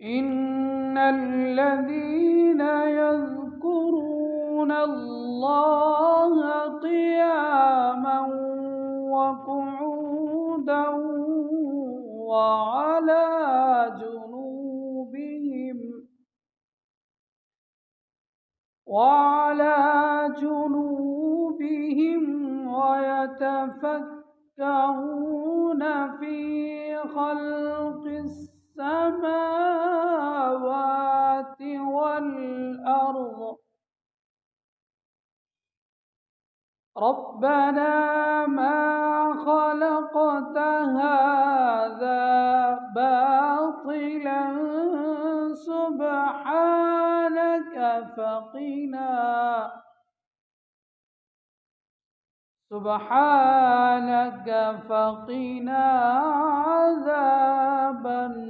إن الذين يذكرون الله قياما وقعودا وعلى جنوبهم ويتفكرون في خلق السماوات والأرض ربنا ما خلقت هذا باطلا سبحانك فقنا عذاب النار.